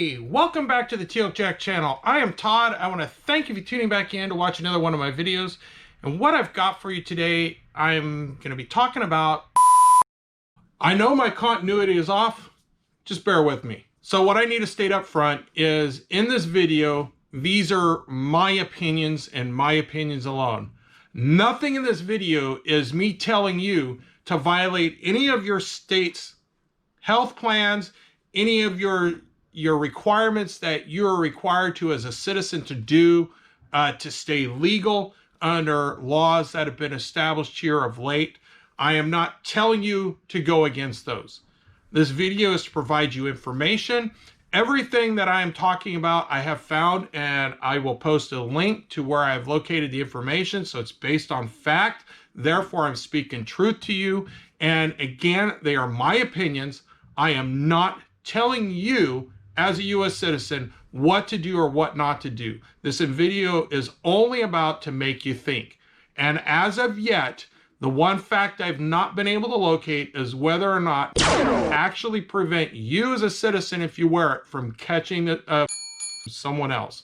Hey, welcome back to the Teal Jack channel. I am Todd. I want to thank you for tuning back in to watch another one of my videos. And what I've got for you today, I'm going to be talking about. I know my continuity is off. Just bear with me. So what I need to state up front is in this video, these are my opinions and my opinions alone. Nothing in this video is me telling you to violate any of your state's health plans, any of your requirements that you're required to as a citizen to do to stay legal under laws that have been established here of late. I am not telling you to go against those. This video is to provide you information. Everything that I am talking about, I have found, and I will post a link to where I've located the information. So it's based on fact. Therefore, I'm speaking truth to you. And again, they are my opinions. I am not telling you as a U.S. citizen what to do or what not to do. This video is only about to make you think. And as of yet, the one fact I've not been able to locate is whether or not it will actually prevent you as a citizen, if you wear it, from catching someone else.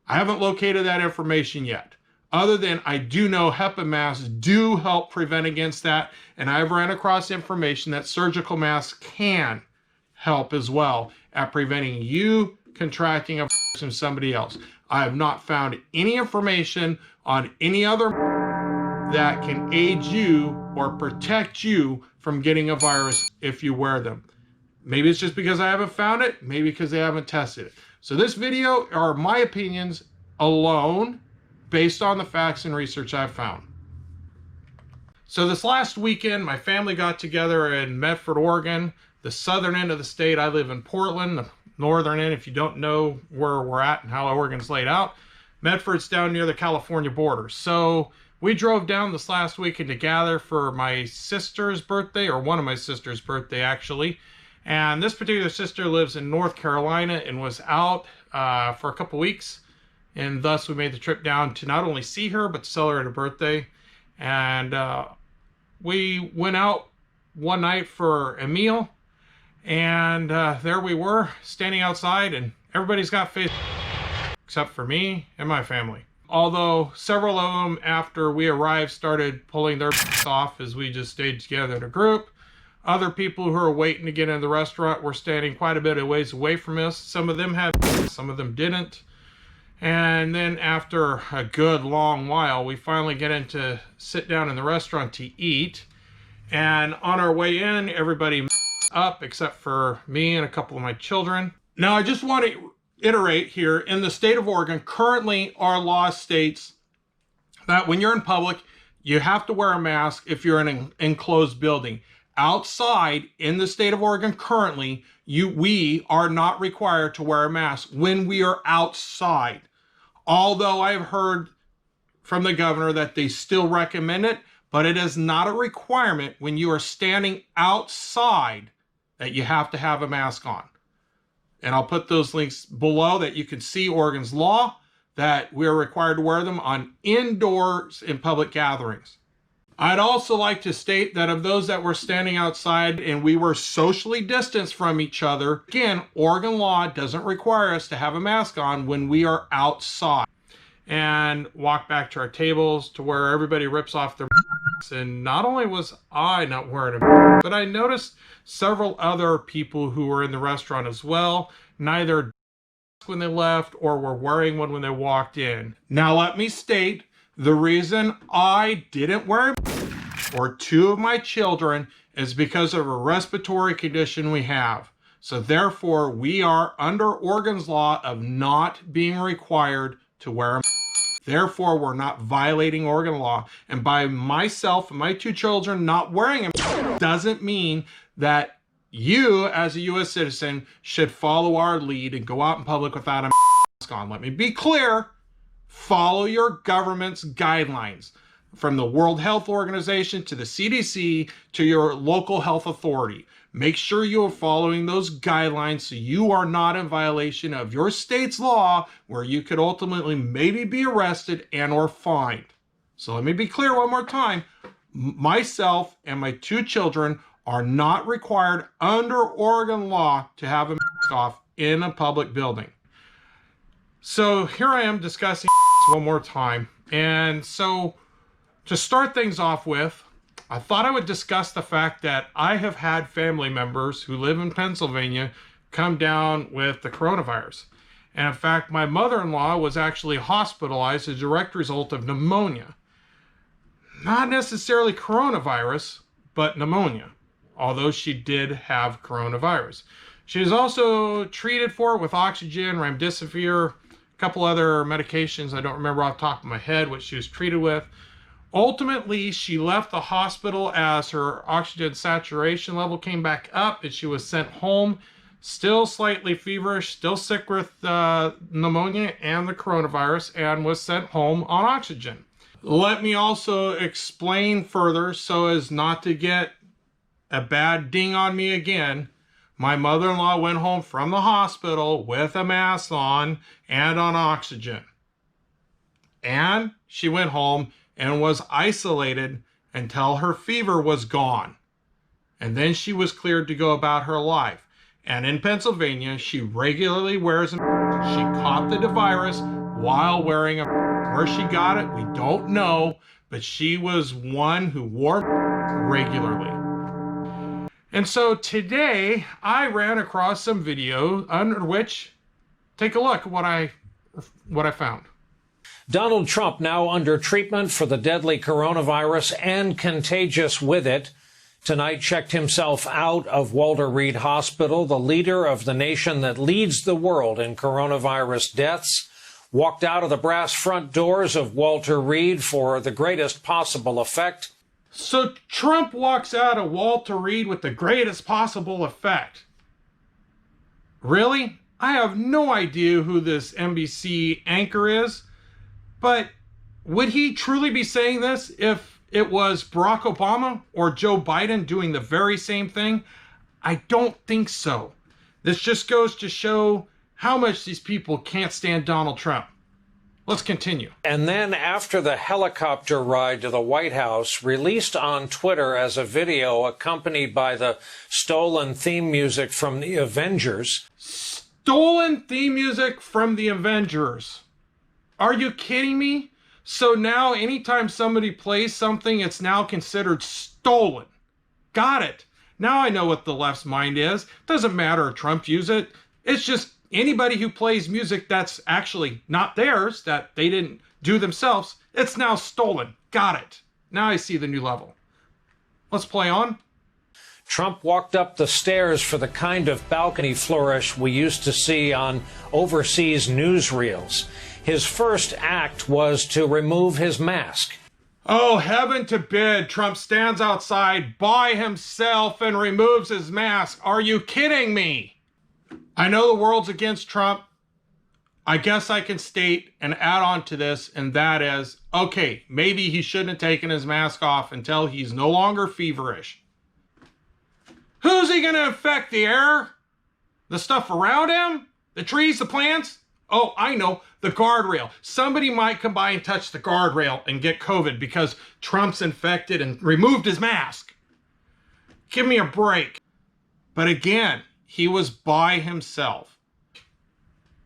I haven't located that information yet. Other than I do know HEPA masks do help prevent against that. And I've ran across information that surgical masks can help as well at preventing you contracting from somebody else. I have not found any information on any other that can aid you or protect you from getting a virus if you wear them. Maybe it's just because I haven't found it, maybe because they haven't tested it. So this video are my opinions alone, based on the facts and research I've found. So this last weekend, my family got together in Medford, Oregon, the southern end of the state. I live in Portland, the northern end, if you don't know where we're at and how Oregon's laid out. Medford's down near the California border. So we drove down this last weekend to gather for my sister's birthday, or one of my sister's birthday actually. And this particular sister lives in North Carolina and was out for a couple weeks. And thus we made the trip down to not only see her, but to celebrate her birthday. And we went out one night for a meal. And there we were, standing outside, and everybody's got face except for me and my family. Although several of them, after we arrived, started pulling their off as we just stayed together in a group. Other people who were waiting to get into the restaurant were standing quite a bit of ways away from us. Some of them had, some of them didn't. And then after a good long while, we finally get in to sit down in the restaurant to eat. And on our way in, everybody up except for me and a couple of my children. Now, I just want to iterate here, in the state of Oregon, currently our law states that when you're in public, you have to wear a mask if you're in an enclosed building. Outside, in the state of Oregon currently, we are not required to wear a mask when we are outside. Although I've heard from the governor that they still recommend it, but it is not a requirement when you are standing outside that you have to have a mask on. And I'll put those links below that you can see Oregon's law that we're required to wear them on indoors in public gatherings. I'd also like to state that of those that were standing outside and we were socially distanced from each other, again, Oregon law doesn't require us to have a mask on when we are outside. And walk back to our tables to where everybody rips off their masks. And not only was I not wearing a mask, but I noticed several other people who were in the restaurant as well, neither when they left or were wearing one when they walked in. Now let me state, the reason I didn't wear a mask, or two of my children, is because of a respiratory condition we have. So therefore, we are under Oregon's law of not being required to wear a mask. Therefore, we're not violating Oregon law. And by myself and my two children not wearing a mask doesn't mean that you, as a U.S. citizen, should follow our lead and go out in public without a mask on. Let me be clear. Follow your government's guidelines, from the World Health Organization to the CDC to your local health authority. Make sure you are following those guidelines so you are not in violation of your state's law, where you could ultimately maybe be arrested and or fined. So let me be clear one more time. Myself and my two children are not required under Oregon law to have a mask off in a public building. So here I am discussing one more time. And so to start things off with, I thought I would discuss the fact that I have had family members who live in Pennsylvania come down with the coronavirus. And in fact, my mother-in-law was actually hospitalized as a direct result of pneumonia. Not necessarily coronavirus, but pneumonia, although she did have coronavirus. She was also treated for it with oxygen, remdesivir, a couple other medications. I don't remember off the top of my head what she was treated with. Ultimately, she left the hospital as her oxygen saturation level came back up and she was sent home, still slightly feverish, still sick with pneumonia and the coronavirus, and was sent home on oxygen. Let me also explain further so as not to get a bad ding on me again. My mother-in-law went home from the hospital with a mask on and on oxygen. And she went home and was isolated until her fever was gone. And then she was cleared to go about her life. And in Pennsylvania, she regularly wears a mask. She caught the virus while wearing a mask. Where she got it, we don't know, but she was one who wore a mask regularly. And so today, I ran across some video under which, take a look at what I found. Donald Trump now under treatment for the deadly coronavirus and contagious with it. Tonight checked himself out of Walter Reed Hospital. The leader of the nation that leads the world in coronavirus deaths walked out of the brass front doors of Walter Reed for the greatest possible effect. So Trump walks out of Walter Reed with the greatest possible effect. Really? I have no idea who this NBC anchor is. But would he truly be saying this if it was Barack Obama or Joe Biden doing the very same thing? I don't think so. This just goes to show how much these people can't stand Donald Trump. Let's continue. And then after the helicopter ride to the White House, released on Twitter as a video accompanied by the stolen theme music from the Avengers. Stolen theme music from the Avengers. Are you kidding me? So now anytime somebody plays something, it's now considered stolen. Got it. Now I know what the left's mind is. Doesn't matter if Trump used it. It's just anybody who plays music that's actually not theirs, that they didn't do themselves, it's now stolen. Got it. Now I see the new level. Let's play on. Trump walked up the stairs for the kind of balcony flourish we used to see on overseas newsreels. His first act was to remove his mask. Oh, heaven to bid. Trump stands outside by himself and removes his mask. Are you kidding me? I know the world's against Trump. I guess I can state and add on to this, and that is, okay, maybe he shouldn't have taken his mask off until he's no longer feverish. Who's he going to infect? The air? The stuff around him? The trees, the plants? Oh, I know, the guardrail. Somebody might come by and touch the guardrail and get COVID because Trump's infected and removed his mask. Give me a break. But again, he was by himself.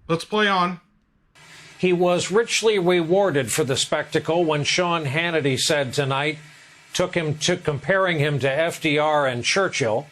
Let's play on. He was richly rewarded for the spectacle when Sean Hannity said tonight, took him to comparing him to FDR and Churchill.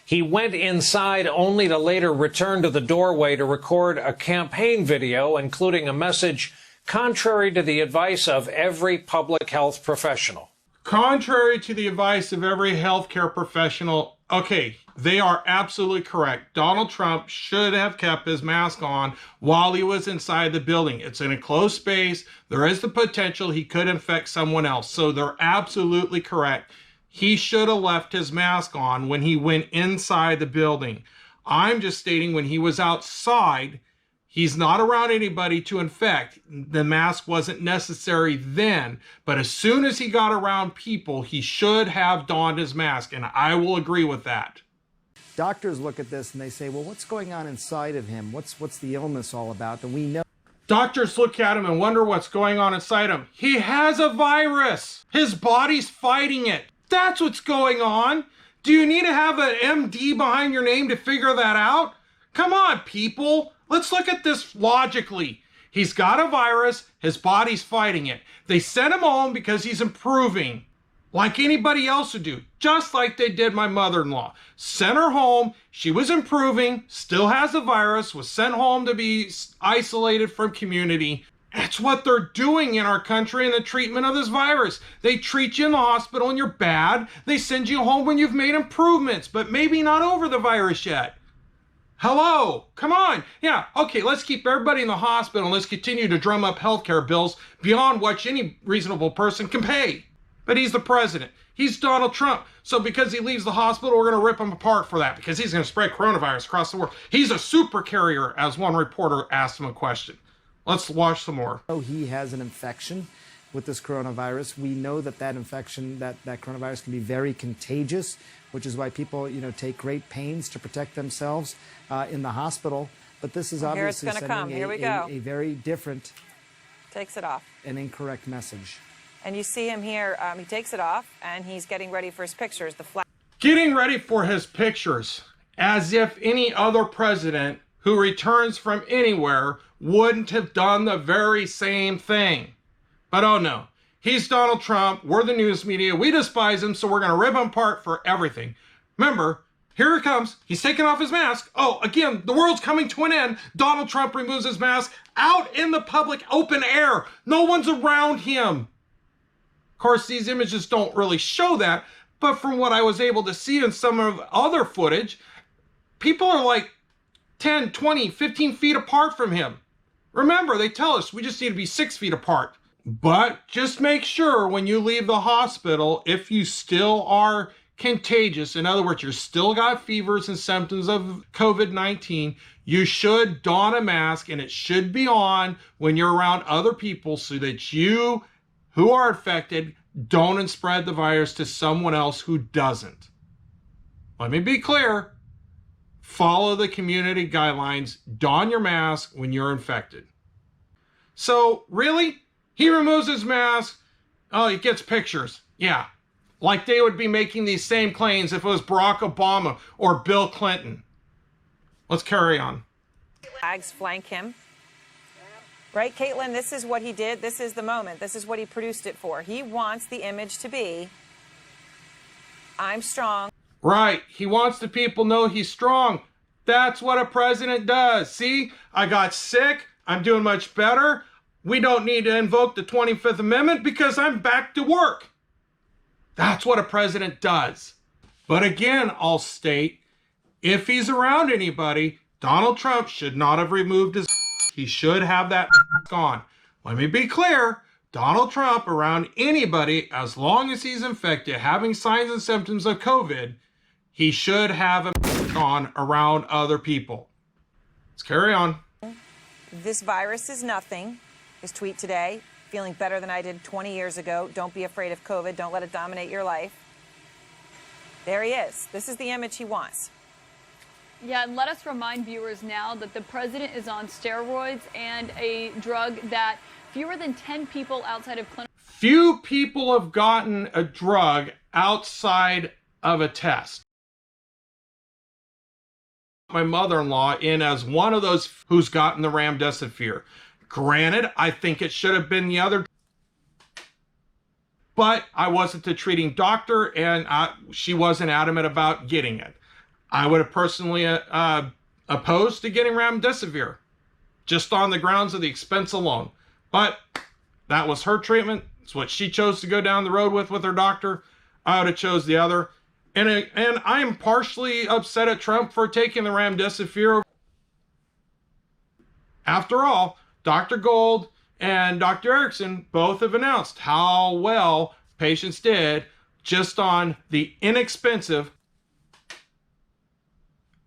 He went inside only to later return to the doorway to record a campaign video, including a message contrary to the advice of every public health professional. Contrary to the advice of every healthcare professional, okay, they are absolutely correct. Donald Trump should have kept his mask on while he was inside the building. It's in a closed space. There is the potential he could infect someone else. So they're absolutely correct. He should have left his mask on when he went inside the building. I'm just stating when he was outside, he's not around anybody to infect. The mask wasn't necessary then, but as soon as he got around people, he should have donned his mask, and I will agree with that. Doctors look at this and they say, well, what's going on inside of him? What's the illness all about? And we know. Doctors look at him and wonder what's going on inside him. He has a virus. His body's fighting it. That's what's going on. Do you need to have an MD behind your name to figure that out? Come on, people. Let's look at this logically. He's got a virus. His body's fighting it. They sent him home because he's improving, like anybody else would do, just like they did my mother-in-law. Sent her home. She was improving, still has the virus, was sent home to be isolated from community. That's what they're doing in our country in the treatment of this virus. They treat you in the hospital and you're bad. They send you home when you've made improvements, but maybe not over the virus yet. Hello, come on. Yeah, okay, let's keep everybody in the hospital and let's continue to drum up healthcare bills beyond what any reasonable person can pay. But he's the president. He's Donald Trump. So because he leaves the hospital, we're going to rip him apart for that because he's going to spread coronavirus across the world. He's a super carrier, as one reporter asked him a question. Let's watch some more. He has an infection with this coronavirus. We know that infection, that coronavirus can be very contagious, which is why people, take great pains to protect themselves in the hospital. But this is obviously sending a very different, takes it off, an incorrect message. And you see him here. He takes it off, and he's getting ready for his pictures. Getting ready for his pictures, as if any other president who returns from anywhere wouldn't have done the very same thing. But oh no, he's Donald Trump. We're the news media. We despise him, so we're going to rip him apart for everything. Remember, here it comes. He's taking off his mask. Oh, again, the world's coming to an end. Donald Trump removes his mask out in the public, open air. No one's around him. Of course, these images don't really show that, but from what I was able to see in some of the other footage, people are like 10, 20, 15 feet apart from him. Remember, they tell us we just need to be 6 feet apart. But just make sure when you leave the hospital, if you still are contagious, in other words, you're still got fevers and symptoms of COVID-19, you should don a mask, and it should be on when you're around other people so that you who are infected don't spread the virus to someone else who doesn't. Let me be clear. Follow the community guidelines. Don your mask when you're infected. So, really? He removes his mask. Oh, he gets pictures. Yeah. Like they would be making these same claims if it was Barack Obama or Bill Clinton. Let's carry on. Flags flank him. Right, Caitlin? This is what he did. This is the moment. This is what he produced it for. He wants the image to be, I'm strong. Right. He wants the people to know he's strong. That's what a president does. See, I got sick. I'm doing much better. We don't need to invoke the 25th Amendment because I'm back to work. That's what a president does. But again, I'll state, if he's around anybody, Donald Trump should not have removed his. He should have that on. Let me be clear. Donald Trump around anybody, as long as he's infected, having signs and symptoms of COVID, he should have a on around other people. Let's carry on. This virus is nothing. His tweet today, feeling better than I did 20 years ago. Don't be afraid of COVID. Don't let it dominate your life. There he is. This is the image he wants. Yeah, and let us remind viewers now that the president is on steroids and a drug that fewer than 10 people outside of clinical. Few people have gotten a drug outside of a test. My mother-in-law in as one of those who's gotten the remdesivir. Granted, I think it should have been the other, but I wasn't the treating doctor and she wasn't adamant about getting it. I would have personally opposed to getting remdesivir just on the grounds of the expense alone. But that was her treatment. It's what she chose to go down the road with her doctor. I would have chose the other. And I am partially upset at Trump for taking the remdesivir. After all, Dr. Gold and Dr. Erickson both have announced how well patients did just on the inexpensive.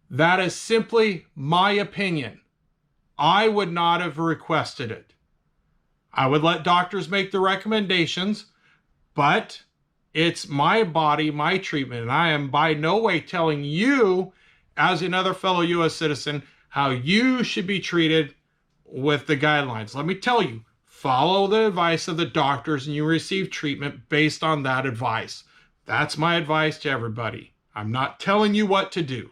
That is simply my opinion. I would not have requested it. I would let doctors make the recommendations, but it's my body, my treatment, and I am by no way telling you, as another fellow U.S. citizen, how you should be treated with the guidelines. Let me tell you, follow the advice of the doctors and you receive treatment based on that advice. That's my advice to everybody. I'm not telling you what to do.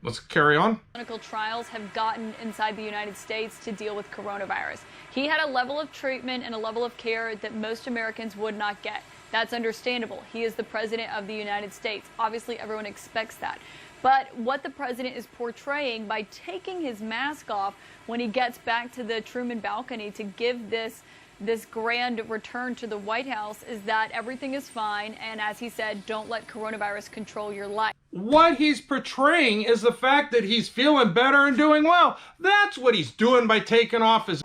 Let's carry on. Clinical trials have gotten inside the United States to deal with coronavirus. He had a level of treatment and a level of care that most Americans would not get. That's understandable. He is the president of the United States. Obviously, everyone expects that. But what the president is portraying by taking his mask off when he gets back to the Truman balcony to give this grand return to the White House is that everything is fine. And as he said, don't let coronavirus control your life. What he's portraying is the fact that he's feeling better and doing well. That's what he's doing by taking off his...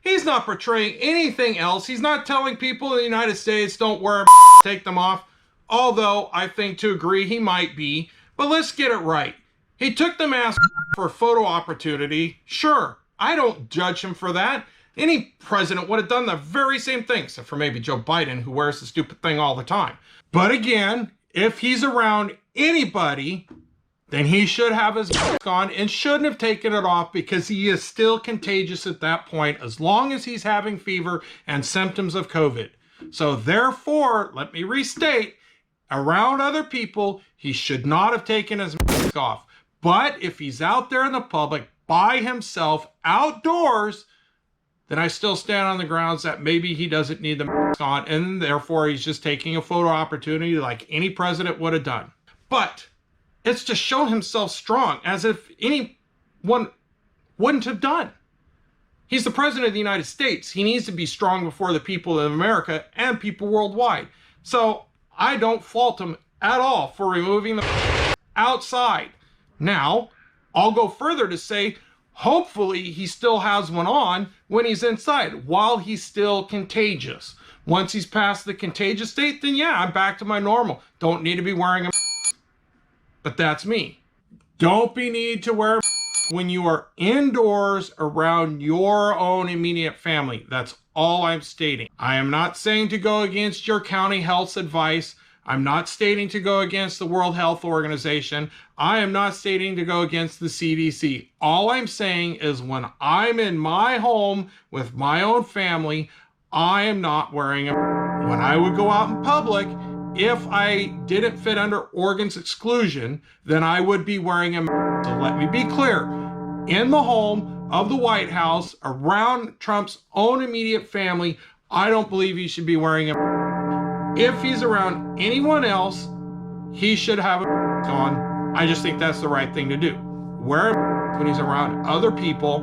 He's not portraying anything else. He's not telling people in the United States don't wear take them off. Although I think to agree he might be. But let's get it right. He took the mask for a photo opportunity. Sure, I don't judge him for that. Any president would have done the very same thing, except for maybe Joe Biden, who wears the stupid thing all the time. But again, if he's around anybody, then he should have his mask on and shouldn't have taken it off because he is still contagious at that point, as long as he's having fever and symptoms of COVID. So therefore, let me restate, around other people, he should not have taken his mask off. But if he's out there in the public by himself, outdoors, then I still stand on the grounds that maybe he doesn't need the mask on, and therefore he's just taking a photo opportunity like any president would have done. But it's to show himself strong, as if anyone wouldn't have done. He's the president of the United States. He needs to be strong before the people of America and people worldwide. So I don't fault him at all for removing the outside. Now, I'll go further to say, hopefully he still has one on when he's inside, while he's still contagious. Once he's past the contagious state, then yeah, I'm back to my normal. Don't need to be wearing a but that's me. Don't be need to wear when you are indoors around your own immediate family. That's all I'm stating. I am not saying to go against your county health's advice. I'm not stating to go against the World Health Organization. I am not stating to go against the CDC. All I'm saying is when I'm in my home with my own family, I am not wearing a mask. When I would go out in public, if I didn't fit under organs exclusion, then I would be wearing a mask. So let me be clear. In the home of the White House, around Trump's own immediate family, I don't believe he should be wearing a mask. If he's around anyone else, he should have a mask on. I just think that's the right thing to do. Wear a mask when he's around other people,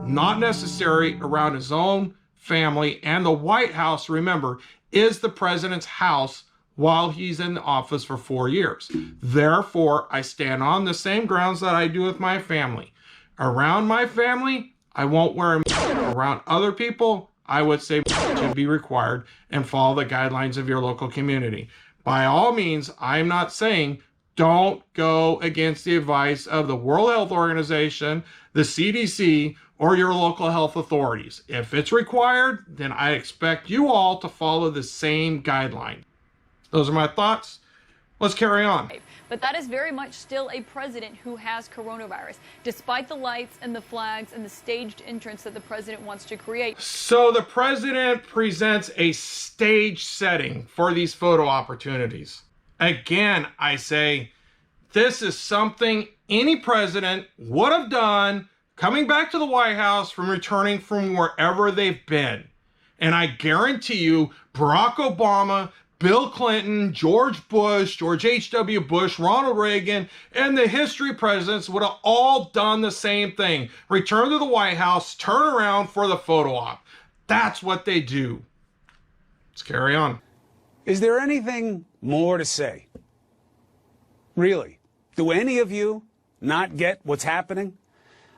not necessary around his own family. And the White House, remember, is the president's house while he's in office for 4 years. Therefore, I stand on the same grounds that I do with my family. Around my family, I won't wear a mask. Around other people, I would say should be required and follow the guidelines of your local community. By all means, I'm not saying don't go against the advice of the World Health Organization, the CDC, or your local health authorities. If it's required, then I expect you all to follow the same guideline. Those are my thoughts. Let's carry on. But that is very much still a president who has coronavirus, despite the lights and the flags and the staged entrance that the president wants to create. So the president presents a stage setting for these photo opportunities. Again, I say, this is something any president would have done coming back to the White House from returning from wherever they've been. And I guarantee you, Barack Obama, Bill Clinton, George Bush, George H.W. Bush, Ronald Reagan, and the history presidents would have all done the same thing. Return to the White House, turn around for the photo op. That's what they do. Let's carry on. Is there anything more to say? Really? Do any of you not get what's happening?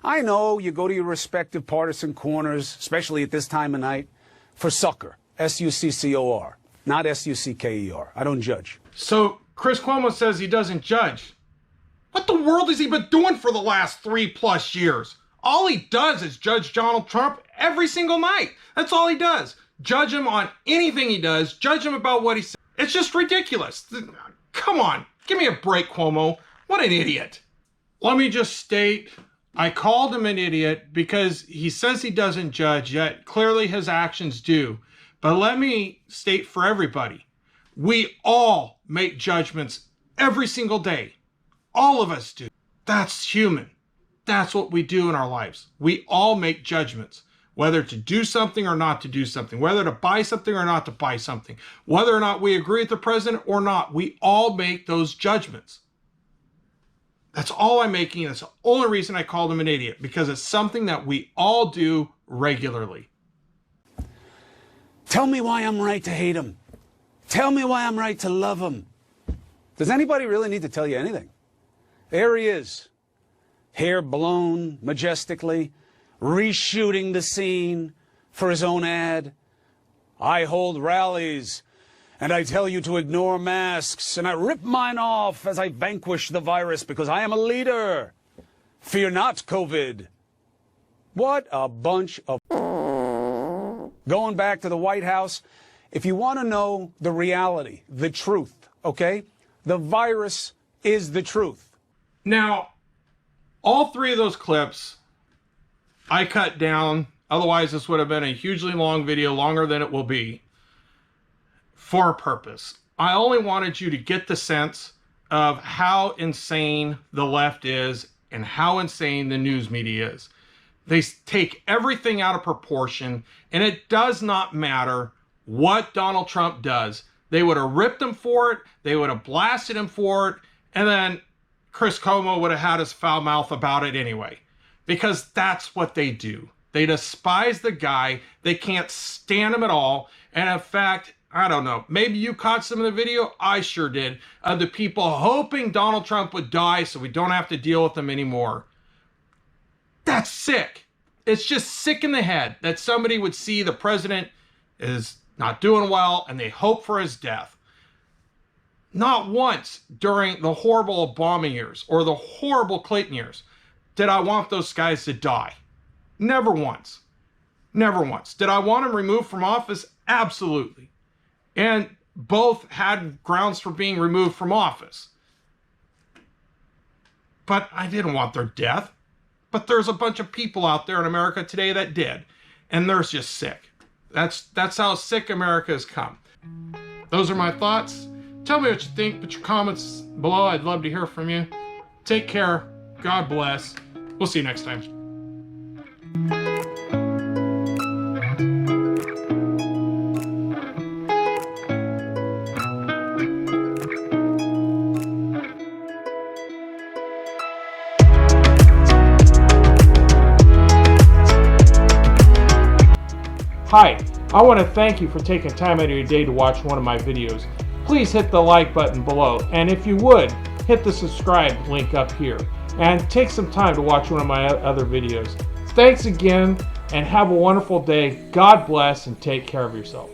I know you go to your respective partisan corners, especially at this time of night, for succor, S-U-C-C-O-R. Not S-U-C-K-E-R. I don't judge. So Chris Cuomo says he doesn't judge. What the world has he been doing for the last 3+ years? All he does is judge Donald Trump every single night. That's all he does. Judge him on anything he does. Judge him about what he says. It's just ridiculous. Come on. Give me a break, Cuomo. What an idiot. Let me just state, I called him an idiot because he says he doesn't judge, yet clearly his actions do. But let me state for everybody, we all make judgments every single day. All of us do. That's human. That's what we do in our lives. We all make judgments, whether to do something or not to do something, whether to buy something or not to buy something, whether or not we agree with the president or not. We all make those judgments. That's all I'm making. That's the only reason I called him an idiot, because it's something that we all do regularly. Tell me why I'm right to hate him. Tell me why I'm right to love him. Does anybody really need to tell you anything? There he is, hair blown majestically, reshooting the scene for his own ad. I hold rallies, and I tell you to ignore masks, and I rip mine off as I vanquish the virus because I am a leader. Fear not, COVID. What a bunch of... Going back to the White House, if you want to know the reality, the truth, okay? The virus is the truth. Now, all three of those clips I cut down. Otherwise, this would have been a hugely long video, longer than it will be, for a purpose. I only wanted you to get the sense of how insane the left is and how insane the news media is. They take everything out of proportion, and it does not matter what Donald Trump does. They would have ripped him for it, they would have blasted him for it, and then Chris Cuomo would have had his foul mouth about it anyway. Because that's what they do. They despise the guy. They can't stand him at all. And in fact, I don't know, maybe you caught some of the video. I sure did. Of the people hoping Donald Trump would die so we don't have to deal with him anymore. That's sick. It's just sick in the head that somebody would see the president is not doing well and they hope for his death. Not once during the horrible Obama years or the horrible Clinton years did I want those guys to die. Never once. Never once. Did I want them removed from office? Absolutely. And both had grounds for being removed from office. But I didn't want their death. But there's a bunch of people out there in America today that did. And they're just sick. That's how sick America has come. Those are my thoughts. Tell me what you think. Put your comments below. I'd love to hear from you. Take care. God bless. We'll see you next time. Hi, I want to thank you for taking time out of your day to watch one of my videos. Please hit the like button below, and if you would, hit the subscribe link up here, and take some time to watch one of my other videos. Thanks again, and have a wonderful day. God bless, and take care of yourself.